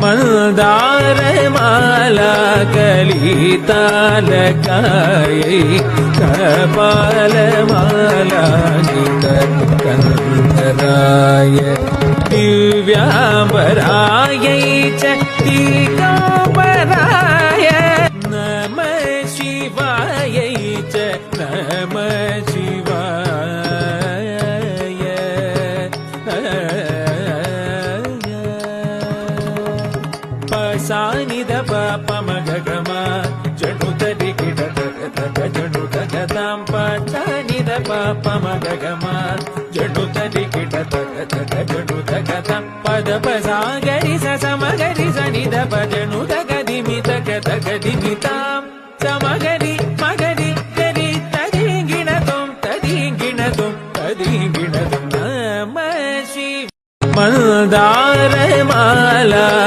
மந்தார மாலா கலிதாலகாயை கபால மாலா கந்தராய திவ்யாம்பராயை சக்திகாம்பராய நம சிவாயை ச நம சிவாய பசானித பாபமகமா ஜடுதரி கிடதக ஜடுதகதாம் பசானித பாபமகமா ஜடுதரி கிடதக ஜடுதகதாம் பத பசாகரி சமகரி சனித பஜனு